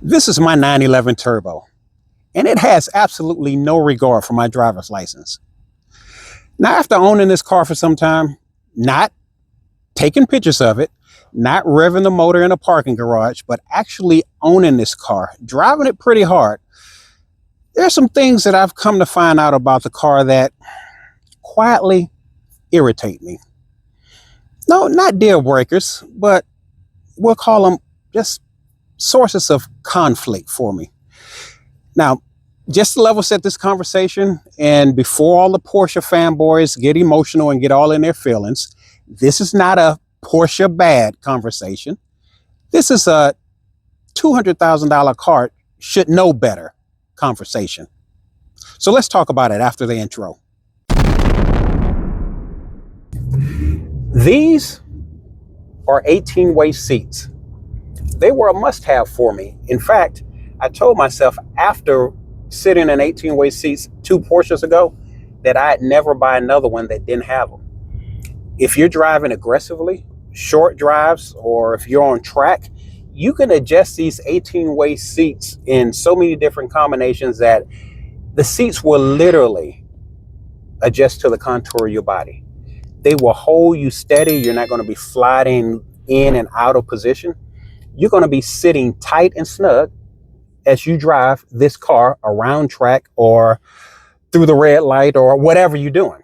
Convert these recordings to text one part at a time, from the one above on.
This is my 911 Turbo, and it has absolutely no regard for my driver's license. Now, after owning this car for some time, not taking pictures of it, not revving the motor in a parking garage, but actually owning this car, driving it pretty hard, there's some things that I've come to find out about the car that quietly irritate me. No, not deal breakers, but we'll call them just sources of conflict for me. Now, just to level set this conversation, and before all the Porsche fanboys get emotional and get all in their feelings, this is not a Porsche bad conversation. This is a $200,000 car should know better conversation. So let's talk about it after the intro. These are 18-way seats. They were a must-have for me. In fact, I told myself after sitting in 18-way seats 2 Porsches ago that I'd never buy another one that didn't have them. If you're driving aggressively, short drives, or if you're on track, you can adjust these 18-way seats in so many different combinations that the seats will literally adjust to the contour of your body. They will hold you steady. You're not going to be sliding in and out of position. You're going to be sitting tight and snug as you drive this car around track or through the red light or whatever you're doing.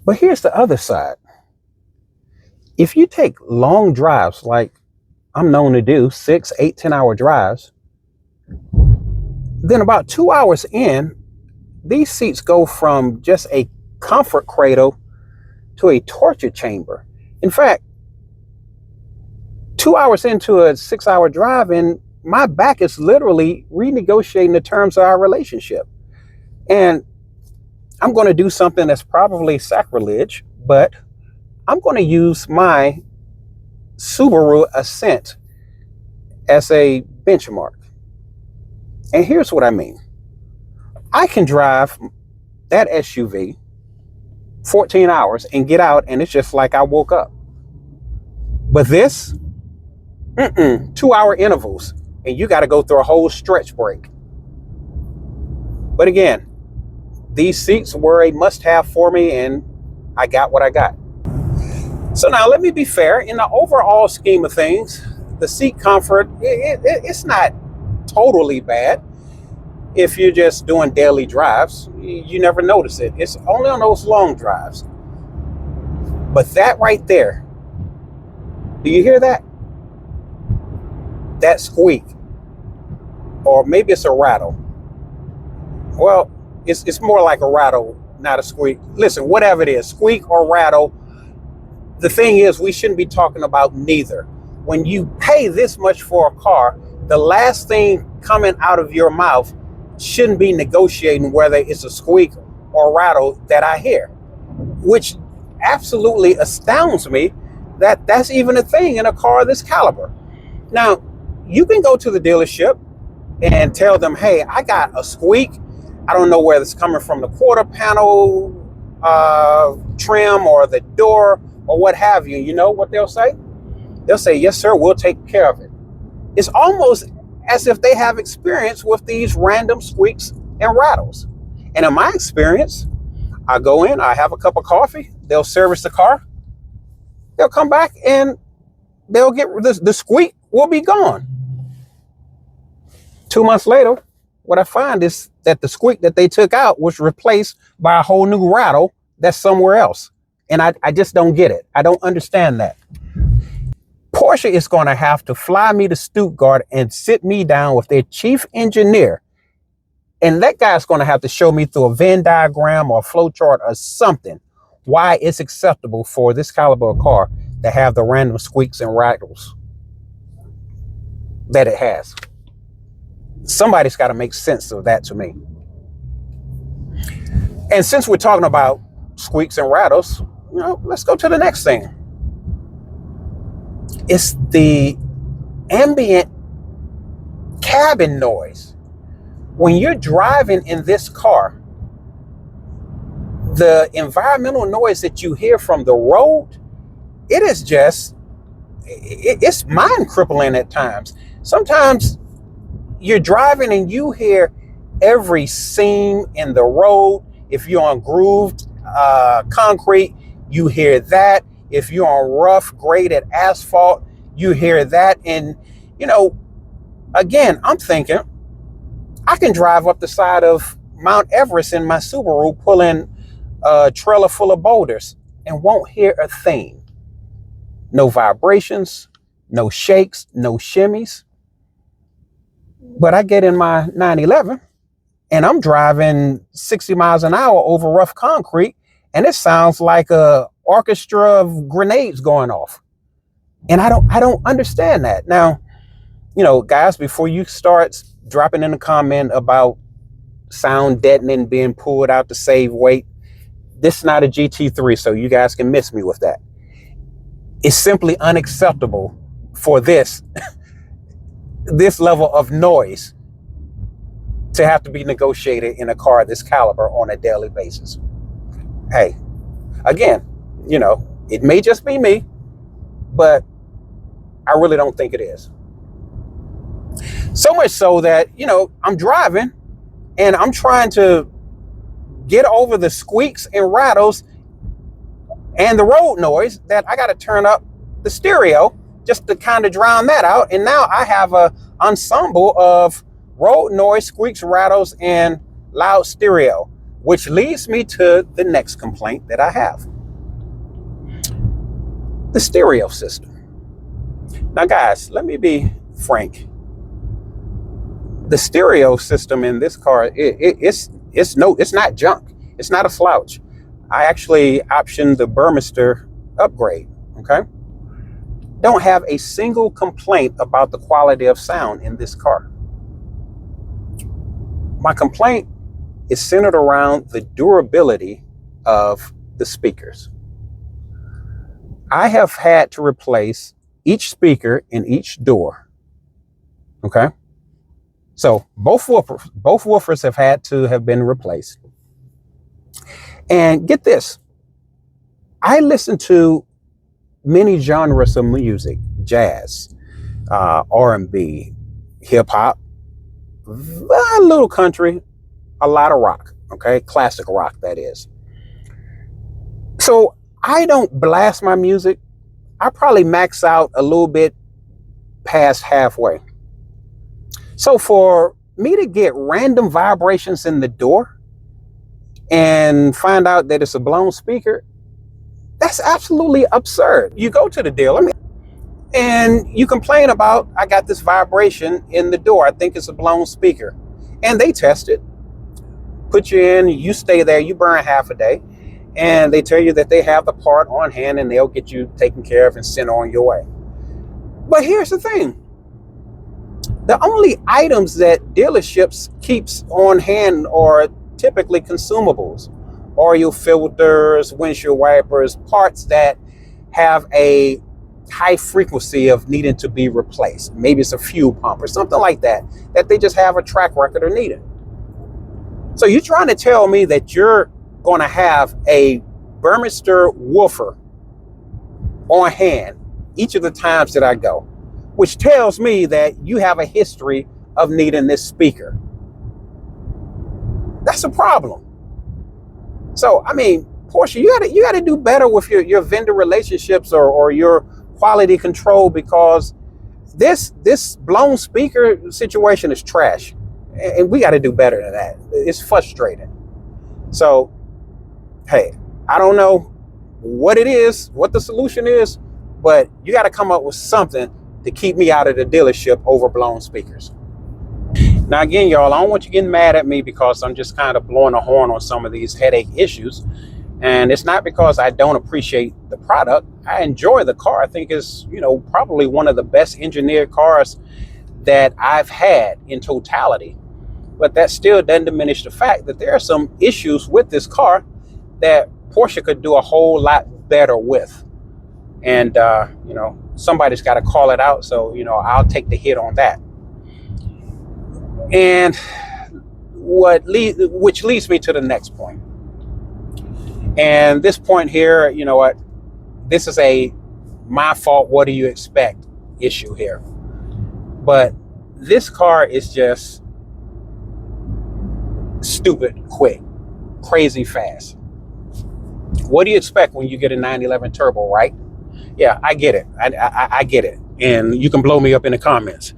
But here's the other side. If you take long drives like I'm known to do, 6, 8, 10-hour drives, then about 2 hours in, these seats go from just a comfort cradle to a torture chamber. In fact, 2 hours into a 6-hour drive, and my back is literally renegotiating the terms of our relationship. And I'm going to do something that's probably sacrilege, but I'm going to use my Subaru Ascent as a benchmark. And here's what I mean. I can drive that SUV 14 hours and get out, and it's just like I woke up. But this, 2-hour intervals, and you got to go through a whole stretch break. But again, these seats were a must-have for me, and I got what I got. So now let me be fair. In the overall scheme of things, the seat comfort, it's not totally bad. If you're just doing daily drives, you never notice it. It's only on those long drives. But that right there, do you hear that? That squeak, or maybe it's a rattle. Well, it's more like a rattle, not a squeak. Listen, whatever it is, squeak or rattle, the thing is, we shouldn't be talking about neither. When you pay this much for a car, the last thing coming out of your mouth shouldn't be negotiating whether it's a squeak or rattle that I hear, which absolutely astounds me that that's even a thing in a car of this caliber. Now, you can go to the dealership and tell them, hey, I got a squeak. I don't know whether it's coming from the quarter panel trim or the door or what have you. You know what they'll say? They'll say, yes, sir, we'll take care of it. It's almost as if they have experience with these random squeaks and rattles. And in my experience, I go in, I have a cup of coffee, they'll service the car, they'll come back and they'll get the squeak will be gone. 2 months later, what I find is that the squeak that they took out was replaced by a whole new rattle that's somewhere else. And I just don't get it. I don't understand that. Porsche is going to have to fly me to Stuttgart and sit me down with their chief engineer. And that guy's going to have to show me through a Venn diagram or a flow chart or something why it's acceptable for this caliber of car to have the random squeaks and rattles that it has. Somebody's got to make sense of that to me. And since we're talking about squeaks and rattles, let's go to the next thing. It's the ambient cabin noise. When you're driving in this car, the environmental noise that you hear from the road, it is just it's mind crippling at times. Sometimes you're driving and you hear every seam in the road. If you're on grooved concrete, you hear that. If you're on rough, graded asphalt, you hear that. And, again, I'm thinking I can drive up the side of Mount Everest in my Subaru pulling a trailer full of boulders and won't hear a thing. No vibrations, no shakes, no shimmies. But I get in my 911 and I'm driving 60 miles an hour over rough concrete, and it sounds like a orchestra of grenades going off. And I don't understand that. Now, guys, before you start dropping in a comment about sound deadening being pulled out to save weight, this is not a GT3, so you guys can miss me with that. It's simply unacceptable for this level of noise to have to be negotiated in a car this caliber on a daily basis. Hey, again, it may just be me, but I really don't think it is. So much so that, I'm driving and I'm trying to get over the squeaks and rattles and the road noise that I got to turn up the stereo just to kind of drown that out. And now I have a ensemble of road noise, squeaks, rattles, and loud stereo, which leads me to the next complaint that I have. The stereo system. Now, guys, let me be frank. The stereo system in this car, it's not junk. It's not a slouch. I actually optioned the Burmester upgrade, okay? Don't have a single complaint about the quality of sound in this car. My complaint is centered around the durability of the speakers. I have had to replace each speaker in each door, okay? So both woofers have had to have been replaced. And get this, I listen to many genres of music: jazz, R&B, hip hop, a little country, a lot of rock, okay? Classic rock, that is. So I don't blast my music. I probably max out a little bit past halfway. So for me to get random vibrations in the door and find out that it's a blown speaker, that's absolutely absurd. You go to the dealer and you complain about, I got this vibration in the door, I think it's a blown speaker. And they test it, put you in, you stay there, you burn half a day, and they tell you that they have the part on hand and they'll get you taken care of and sent on your way. But here's the thing. The only items that dealerships keeps on hand are typically consumables: oil filters, windshield wipers, parts that have a high frequency of needing to be replaced. Maybe it's a fuel pump or something like that, that they just have a track record of needing. So you're trying to tell me that you're going to have a Burmester woofer on hand each of the times that I go, which tells me that you have a history of needing this speaker. That's a problem. So, I mean, Porsche, you gotta do better with your vendor relationships or your quality control, because this blown speaker situation is trash, and we got to do better than that. It's frustrating. So, hey, I don't know what it is, what the solution is, but you got to come up with something to keep me out of the dealership over blown speakers. Now, again, y'all, I don't want you getting mad at me because I'm just kind of blowing a horn on some of these headache issues. And it's not because I don't appreciate the product. I enjoy the car. I think it's, probably one of the best engineered cars that I've had in totality. But that still doesn't diminish the fact that there are some issues with this car that Porsche could do a whole lot better with. And, somebody's got to call it out. So, I'll take the hit on that. And which leads me to the next point. And this point here, this is a my fault, what do you expect issue here. But this car is just stupid quick, crazy fast. What do you expect when you get a 911 turbo, right? Yeah, I get it. I get it. And you can blow me up in the comments.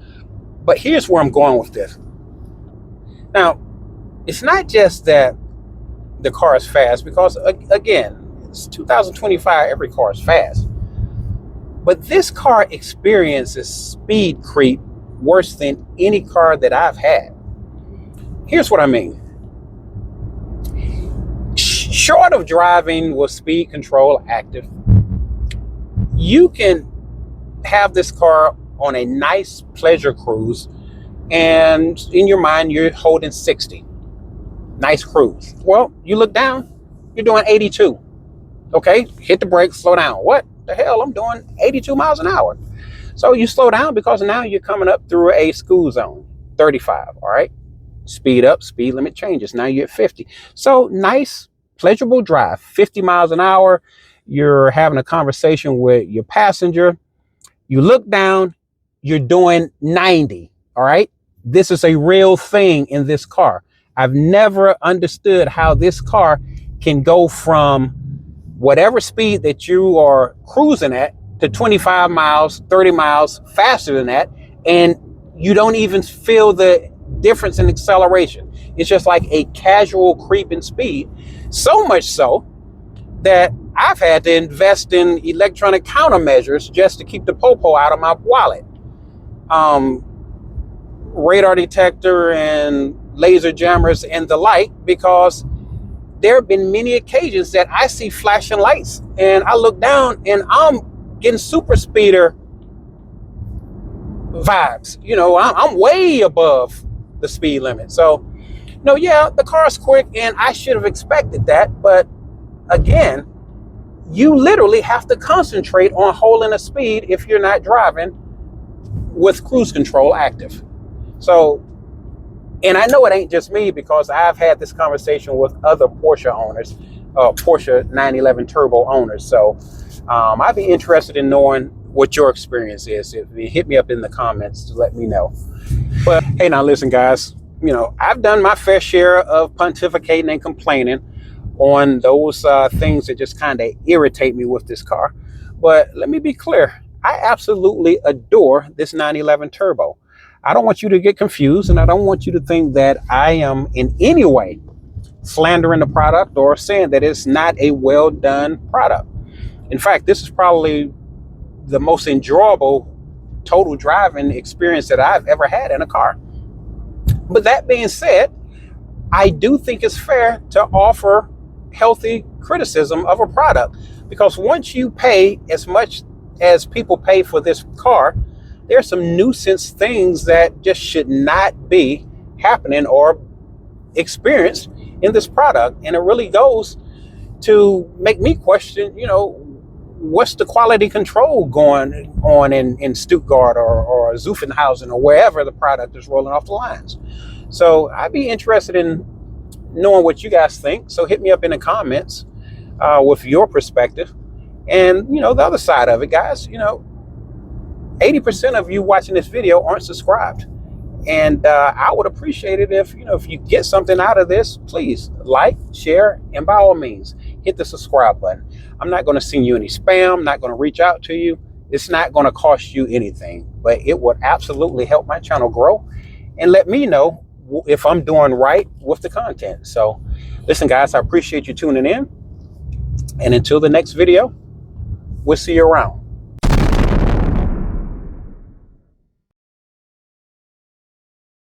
But here's where I'm going with this. Now, it's not just that the car is fast, because again, it's 2025, every car is fast. But this car experiences speed creep worse than any car that I've had. Here's what I mean. Short of driving with speed control active, you can have this car on a nice pleasure cruise, and in your mind you're holding 60. Nice cruise. Well, you look down, you're doing 82. Okay, hit the brakes, slow down. What the hell? I'm doing 82 miles an hour. So you slow down because now you're coming up through a school zone, 35. All right, speed up, speed limit changes. Now you're at 50. So nice, pleasurable drive, 50 miles an hour. You're having a conversation with your passenger. You look down, you're doing 90. All right, this is a real thing in this car. I've never understood how this car can go from whatever speed that you are cruising at to 25 miles, 30 miles faster than that, and you don't even feel the difference in acceleration. It's just like a casual creep in speed, so much so that I've had to invest in electronic countermeasures just to keep the popo out of my wallet. Radar detector and laser jammers and the like, because there have been many occasions that I see flashing lights and I look down and I'm getting super speeder vibes. You know, I'm way above the speed limit. So, no, yeah, the car's quick and I should have expected that. But again, you literally have to concentrate on holding a speed if you're not driving with cruise control active. So, and I know it ain't just me, because I've had this conversation with other Porsche owners, Porsche 911 Turbo owners. So I'd be interested in knowing what your experience is. If you hit me up in the comments to let me know. But hey, now listen, guys, you know, I've done my fair share of pontificating and complaining on those things that just kind of irritate me with this car. But let me be clear. I absolutely adore this 911 Turbo. I don't want you to get confused, and I don't want you to think that I am in any way slandering the product or saying that it's not a well done product. In fact, this is probably the most enjoyable total driving experience that I've ever had in a car. But that being said, I do think it's fair to offer healthy criticism of a product, because once you pay as much as people pay for this car, there's some nuisance things that just should not be happening or experienced in this product. And it really goes to make me question, you know, what's the quality control going on in Stuttgart or Zuffenhausen or wherever the product is rolling off the lines. So I'd be interested in knowing what you guys think. So hit me up in the comments with your perspective. And, you know, the other side of it, guys, you know, 80% of you watching this video aren't subscribed. And I would appreciate it if, you know, if you get something out of this, please like, share, and by all means, hit the subscribe button. I'm not going to send you any spam. I'm not going to reach out to you. It's not going to cost you anything, but it would absolutely help my channel grow and let me know if I'm doing right with the content. So listen, guys, I appreciate you tuning in. And until the next video, we'll see you around.